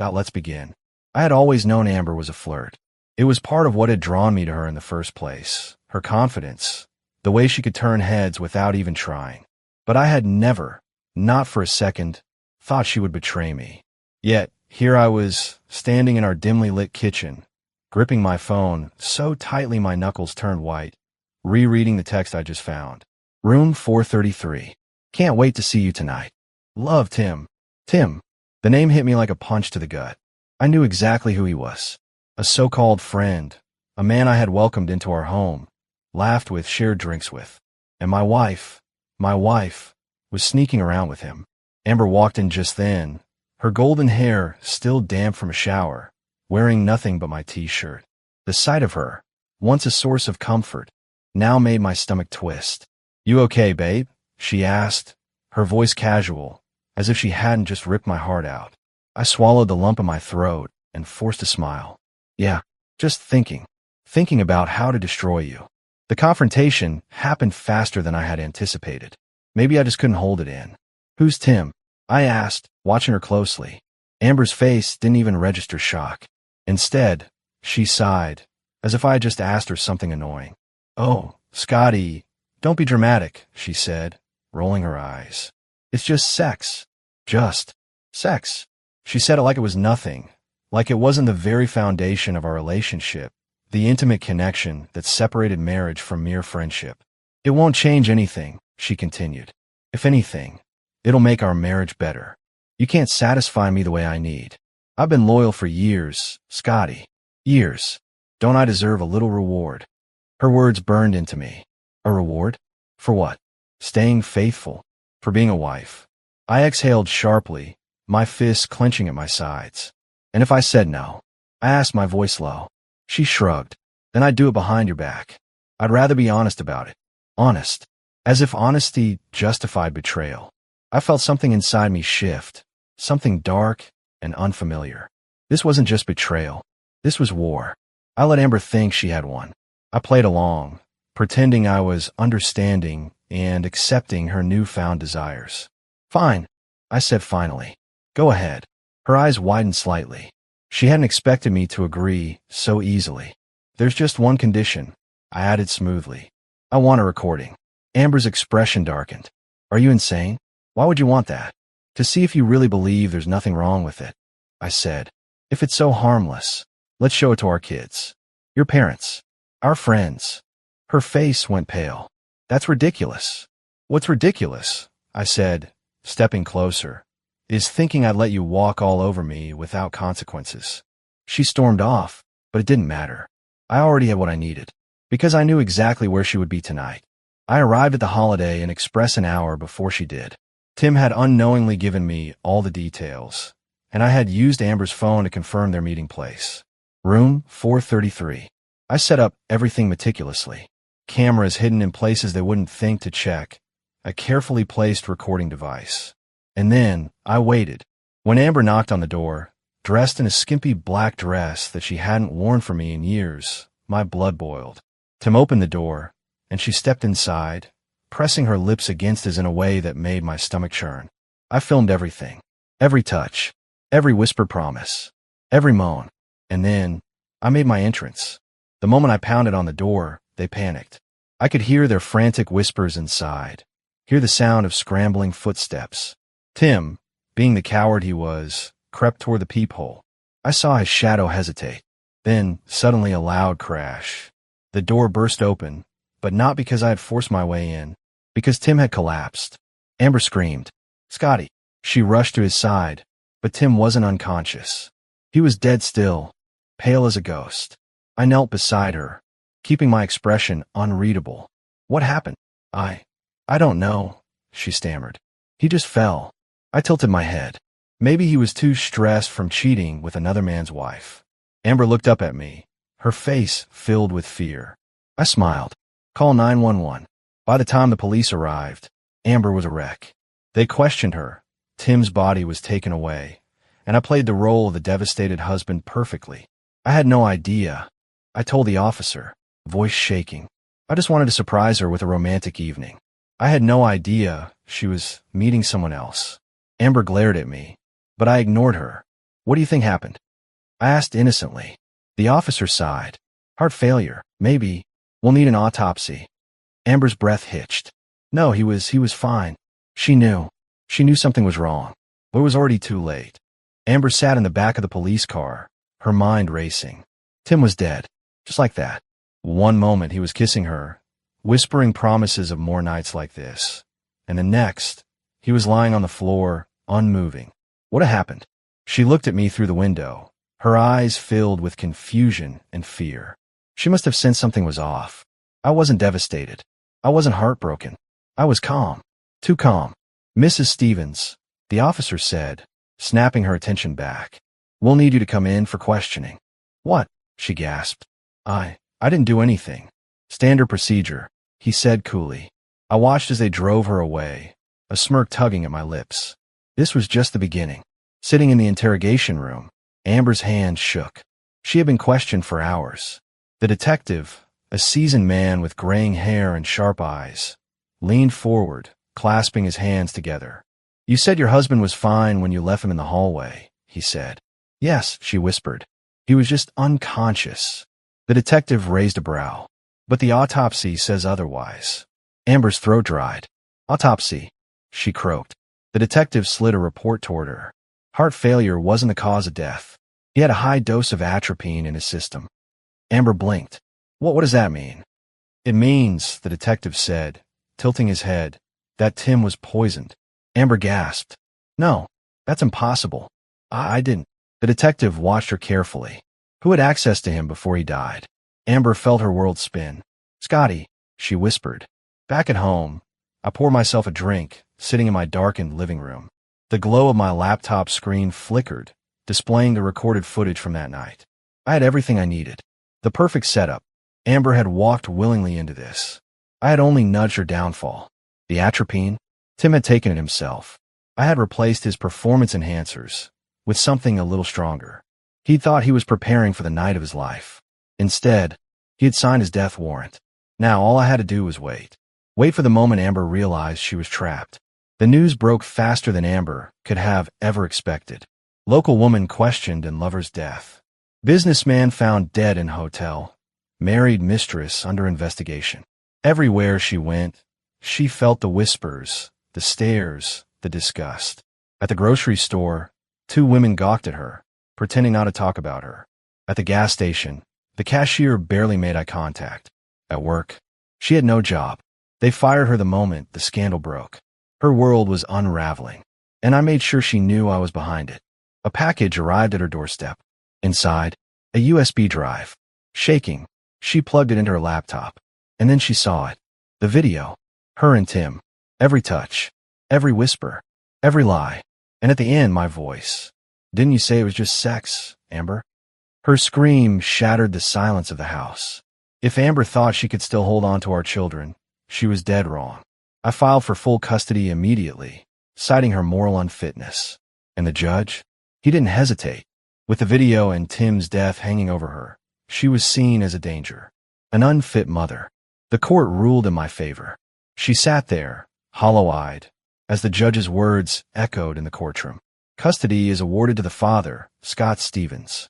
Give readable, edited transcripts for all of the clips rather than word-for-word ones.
Let's begin. I had always known Amber was a flirt. It was part of what had drawn me to her in the first place, her confidence, the way she could turn heads without even trying. But I had never, not for a second, thought she would betray me. Yet, here I was, standing in our dimly lit kitchen, gripping my phone so tightly my knuckles turned white, rereading the text I just found. Room 433. Can't wait to see you tonight. Love, Tim. Tim. The name hit me like a punch to the gut. I knew exactly who he was. A so-called friend, a man I had welcomed into our home, laughed with, shared drinks with. And my wife, was sneaking around with him. Amber walked in just then, her golden hair still damp from a shower, wearing nothing but my t-shirt. The sight of her, once a source of comfort, now made my stomach twist. "You okay, babe?" she asked, her voice casual, as if she hadn't just ripped my heart out. I swallowed the lump in my throat and forced a smile. "Yeah, just thinking about how to destroy you." The confrontation happened faster than I had anticipated. Maybe I just couldn't hold it in. "Who's Tim?" I asked, watching her closely. Amber's face didn't even register shock. Instead, she sighed, as if I had just asked her something annoying. "Oh, Scotty, don't be dramatic," she said, rolling her eyes. "It's just sex. Just sex." She said it like it was nothing, like it wasn't the very foundation of our relationship, the intimate connection that separated marriage from mere friendship. "It won't change anything," she continued. "If anything, it'll make our marriage better. You can't satisfy me the way I need. I've been loyal for years, Scotty. Years. Don't I deserve a little reward?" Her words burned into me. A reward? For what? Staying faithful. For being a wife. I exhaled sharply, my fists clenching at my sides. "And if I said no?" I asked, my voice low. She shrugged. "Then I'd do it behind your back. I'd rather be honest about it." Honest. As if honesty justified betrayal. I felt something inside me shift. Something dark and unfamiliar. This wasn't just betrayal. This was war. I let Amber think she had won. I played along, pretending I was understanding and accepting her newfound desires. "Fine," I said finally. "Go ahead." Her eyes widened slightly. She hadn't expected me to agree so easily. "There's just one condition," I added smoothly. "I want a recording." Amber's expression darkened. "Are you insane? Why would you want that?" "To see if you really believe there's nothing wrong with it," I said. "If it's so harmless, let's show it to our kids. Your parents. Our friends." Her face went pale. "That's ridiculous." "What's ridiculous?" I said, stepping closer, "is thinking I'd let you walk all over me without consequences." She stormed off, but it didn't matter. I already had what I needed, because I knew exactly where she would be tonight. I arrived at the Holiday Inn Express an hour before she did. Tim had unknowingly given me all the details, and I had used Amber's phone to confirm their meeting place. Room 433. I set up everything meticulously. Cameras hidden in places they wouldn't think to check, a carefully placed recording device. And then I waited. When Amber knocked on the door, dressed in a skimpy black dress that she hadn't worn for me in years, my blood boiled. Tim opened the door, and she stepped inside, pressing her lips against his in a way that made my stomach churn. I filmed everything. Every touch. Every whispered promise. Every moan. And then, I made my entrance. The moment I pounded on the door, they panicked. I could hear their frantic whispers inside, hear the sound of scrambling footsteps. Tim, being the coward he was, crept toward the peephole. I saw his shadow hesitate. Then, suddenly a loud crash. The door burst open, but not because I had forced my way in, because Tim had collapsed. Amber screamed, "Scotty!" She rushed to his side, but Tim wasn't unconscious. He was dead still, pale as a ghost. I knelt beside her, keeping my expression unreadable. "What happened?" I don't know," she stammered. "He just fell." I tilted my head. Maybe he was too stressed from cheating with another man's wife. Amber looked up at me, her face filled with fear. I smiled. "Call 911. By the time the police arrived, Amber was a wreck. They questioned her. Tim's body was taken away, and I played the role of the devastated husband perfectly. I had no idea. I told the officer, voice shaking. I just wanted to surprise her with a romantic evening. I had no idea she was meeting someone else. Amber glared at me, but I ignored her. What do you think happened? I asked innocently. The officer sighed. Heart failure, maybe. We'll need an autopsy. Amber's breath hitched. No, he was fine. She knew. She knew something was wrong. But it was already too late. Amber sat in the back of the police car, her mind racing. Tim was dead. Just like that. One moment he was kissing her, whispering promises of more nights like this. And the next, he was lying on the floor, unmoving. What had happened? She looked at me through the window, her eyes filled with confusion and fear. She must have sensed something was off. I wasn't devastated. I wasn't heartbroken. I was calm. Too calm. Mrs. Stevens, the officer said, snapping her attention back. We'll need you to come in for questioning. What? She gasped. I didn't do anything. Standard procedure, he said coolly. I watched as they drove her away, a smirk tugging at my lips. This was just the beginning. Sitting in the interrogation room, Amber's hand shook. She had been questioned for hours. The detective, a seasoned man with graying hair and sharp eyes, leaned forward, clasping his hands together. You said your husband was fine when you left him in the hallway, he said. Yes, she whispered. He was just unconscious. The detective raised a brow. But the autopsy says otherwise. Amber's throat dried. Autopsy, she croaked. The detective slid a report toward her. Heart failure wasn't the cause of death. He had a high dose of atropine in his system. Amber blinked. What does that mean? It means, the detective said, tilting his head, that Tim was poisoned. Amber gasped. No, that's impossible. I didn't. The detective watched her carefully. Who had access to him before he died? Amber felt her world spin. Scotty, she whispered. Back at home, I poured myself a drink, sitting in my darkened living room. The glow of my laptop screen flickered, displaying the recorded footage from that night. I had everything I needed. The perfect setup. Amber had walked willingly into this. I had only nudged her downfall. The atropine? Tim had taken it himself. I had replaced his performance enhancers with something a little stronger. He thought he was preparing for the night of his life. Instead, he had signed his death warrant. Now all I had to do was wait. Wait for the moment Amber realized she was trapped. The news broke faster than Amber could have ever expected. Local woman questioned in lover's death. Businessman found dead in hotel. Married mistress under investigation. Everywhere she went, she felt the whispers, the stares, the disgust. At the grocery store, two women gawked at her, pretending not to talk about her. At the gas station, the cashier barely made eye contact. At work, she had no job. They fired her the moment the scandal broke. Her world was unraveling, and I made sure she knew I was behind it. A package arrived at her doorstep. Inside, a USB drive. Shaking, she plugged it into her laptop, and then she saw it. The video. Her and Tim. Every touch. Every whisper. Every lie. And at the end, my voice. Didn't you say it was just sex, Amber? Her scream shattered the silence of the house. If Amber thought she could still hold on to our children, she was dead wrong. I filed for full custody immediately, citing her moral unfitness. And the judge? He didn't hesitate. With the video and Tim's death hanging over her, she was seen as a danger. An unfit mother. The court ruled in my favor. She sat there, hollow-eyed, as the judge's words echoed in the courtroom. Custody is awarded to the father, Scott Stevens.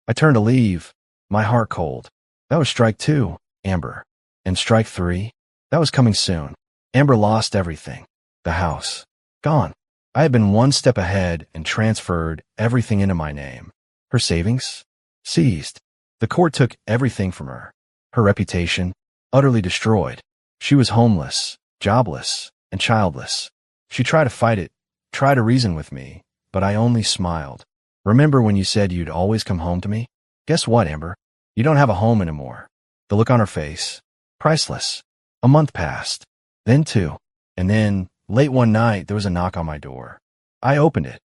I turned to leave, my heart cold. That was strike 2, Amber. And strike 3? That was coming soon. Amber lost everything. The house. Gone. I had been one step ahead and transferred everything into my name. Her savings? Seized. The court took everything from her. Her reputation? Utterly destroyed. She was homeless, jobless, and childless. She tried to fight it, tried to reason with me, but I only smiled. Remember when you said you'd always come home to me? Guess what, Amber? You don't have a home anymore. The look on her face. Priceless. A month passed. Then 2. And then, late one night, there was a knock on my door. I opened it,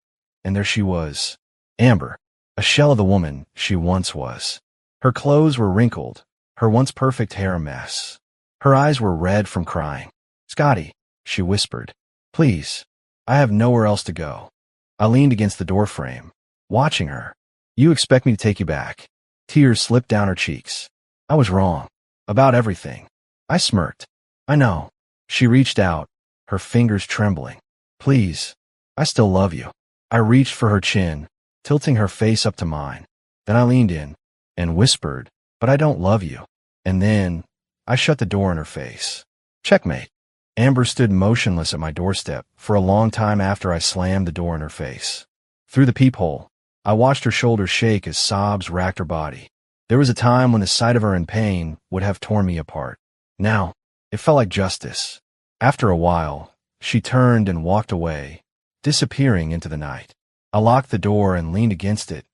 and there she was. Amber. A shell of the woman she once was. Her clothes were wrinkled, her once perfect hair a mess. Her eyes were red from crying. Scotty, she whispered. Please. I have nowhere else to go. I leaned against the doorframe, watching her. You expect me to take you back. Tears slipped down her cheeks. I was wrong. About everything. I smirked. I know. She reached out, her fingers trembling. Please. I still love you. I reached for her chin, tilting her face up to mine. Then I leaned in and whispered, "But I don't love you." And then I shut the door in her face. Checkmate. Amber stood motionless at my doorstep for a long time after I slammed the door in her face. Through the peephole, I watched her shoulders shake as sobs racked her body. There was a time when the sight of her in pain would have torn me apart. Now, it felt like justice. After a while, she turned and walked away, disappearing into the night. I locked the door and leaned against it,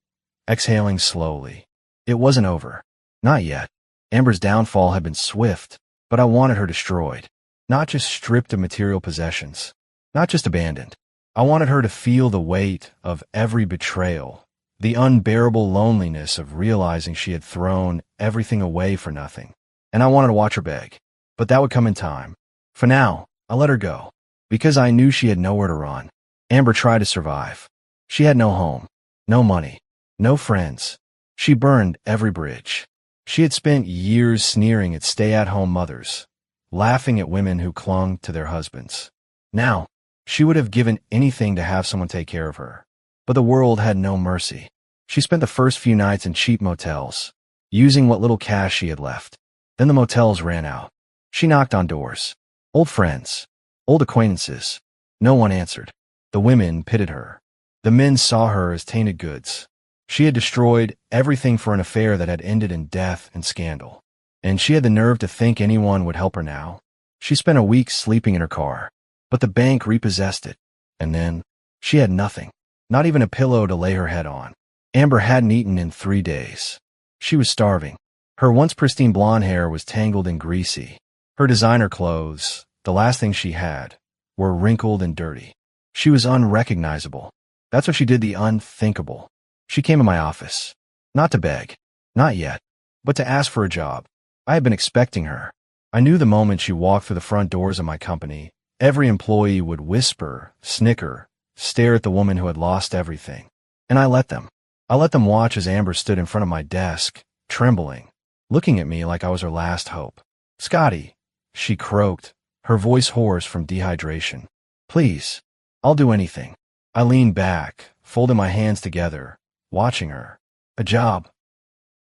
exhaling slowly. It wasn't over. Not yet. Amber's downfall had been swift, but I wanted her destroyed. Not just stripped of material possessions. Not just abandoned. I wanted her to feel the weight of every betrayal, the unbearable loneliness of realizing she had thrown everything away for nothing. And I wanted to watch her beg. But that would come in time. For now, I let her go, because I knew she had nowhere to run. Amber tried to survive. She had no home, no money, no friends. She burned every bridge. She had spent years sneering at stay-at-home mothers, laughing at women who clung to their husbands. Now, she would have given anything to have someone take care of her. But the world had no mercy. She spent the first few nights in cheap motels, using what little cash she had left. Then the motels ran out. She knocked on doors. Old friends, old acquaintances. No one answered. The women pitied her. The men saw her as tainted goods. She had destroyed everything for an affair that had ended in death and scandal. And she had the nerve to think anyone would help her now. She spent a week sleeping in her car, but the bank repossessed it. And then, she had nothing, not even a pillow to lay her head on. Amber hadn't eaten in 3 days. She was starving. Her once pristine blonde hair was tangled and greasy. Her designer clothes, the last thing she had, were wrinkled and dirty. She was unrecognizable. That's what she did, the unthinkable. She came to my office. Not to beg. Not yet. But to ask for a job. I had been expecting her. I knew the moment she walked through the front doors of my company, every employee would whisper, snicker, stare at the woman who had lost everything. And I let them. I let them watch as Amber stood in front of my desk, trembling, looking at me like I was her last hope. "Scotty," she croaked, her voice hoarse from dehydration. "Please, I'll do anything." I leaned back, folded my hands together, watching her. "A job?"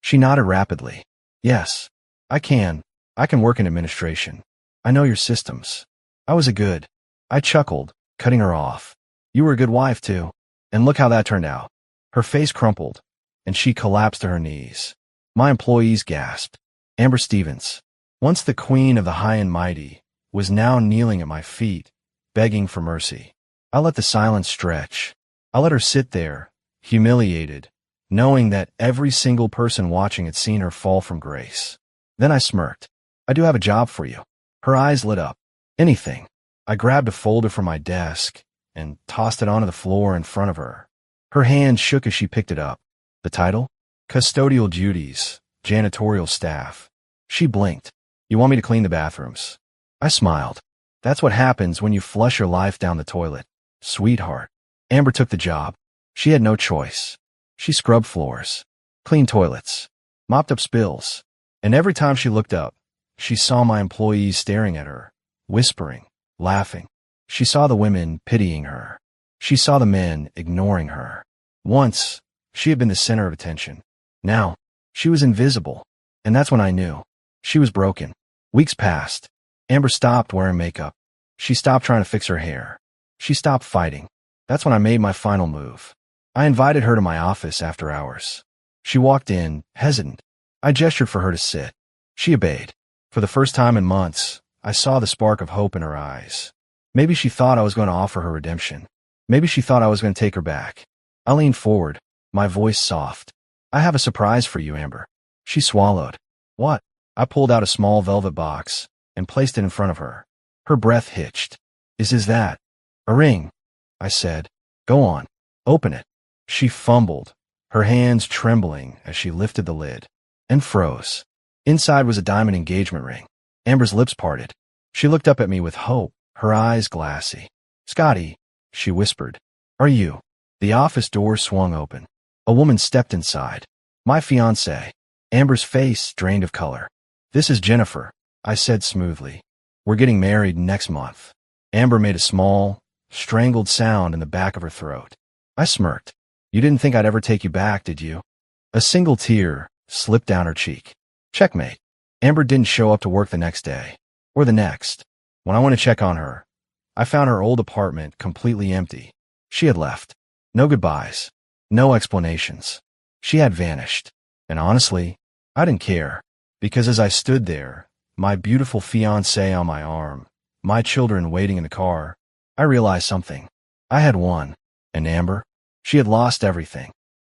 She nodded rapidly. "Yes, I can. I can work in administration. I know your systems." I was a good. I chuckled, cutting her off. "You were a good wife, too. And look how that turned out." Her face crumpled, and she collapsed to her knees. My employees gasped. Amber Stevens, once the queen of the high and mighty, was now kneeling at my feet, begging for mercy. I let the silence stretch. I let her sit there, humiliated, knowing that every single person watching had seen her fall from grace. Then I smirked. "I do have a job for you." Her eyes lit up. "Anything." I grabbed a folder from my desk and tossed it onto the floor in front of her. Her hand shook as she picked it up. The title? Custodial Duties, Janitorial Staff. She blinked. "You want me to clean the bathrooms?" I smiled. "That's what happens when you flush your life down the toilet, sweetheart." Amber took the job. She had no choice. She scrubbed floors, cleaned toilets, mopped up spills, and every time she looked up, she saw my employees staring at her, whispering, laughing. She saw the women pitying her. She saw the men ignoring her. Once, she had been the center of attention. Now, she was invisible, and that's when I knew. She was broken. Weeks passed. Amber stopped wearing makeup. She stopped trying to fix her hair. She stopped fighting. That's when I made my final move. I invited her to my office after hours. She walked in, hesitant. I gestured for her to sit. She obeyed. For the first time in months, I saw the spark of hope in her eyes. Maybe she thought I was going to offer her redemption. Maybe she thought I was going to take her back. I leaned forward, my voice soft. "I have a surprise for you, Amber." She swallowed. "What?" I pulled out a small velvet box and placed it in front of her. Her breath hitched. Is that a ring?" I said. "Go on. Open it." She fumbled, her hands trembling as she lifted the lid, and froze. Inside was a diamond engagement ring. Amber's lips parted. She looked up at me with hope, her eyes glassy. "Scotty," she whispered. "Are you?" The office door swung open. A woman stepped inside. My fiancée. Amber's face drained of color. "This is Jennifer," I said smoothly. "We're getting married next month." Amber made a small, strangled sound in the back of her throat. I smirked. You didn't think I'd ever take you back, did you? A single tear slipped down her cheek. Checkmate. Amber didn't show up to work the next day. Or the next. When I went to check on her, I found her old apartment completely empty. She had left. No goodbyes. No explanations. She had vanished. And honestly, I didn't care. Because as I stood there, my beautiful fiancée on my arm, my children waiting in the car, I realized something. I had won. And Amber? She had lost everything.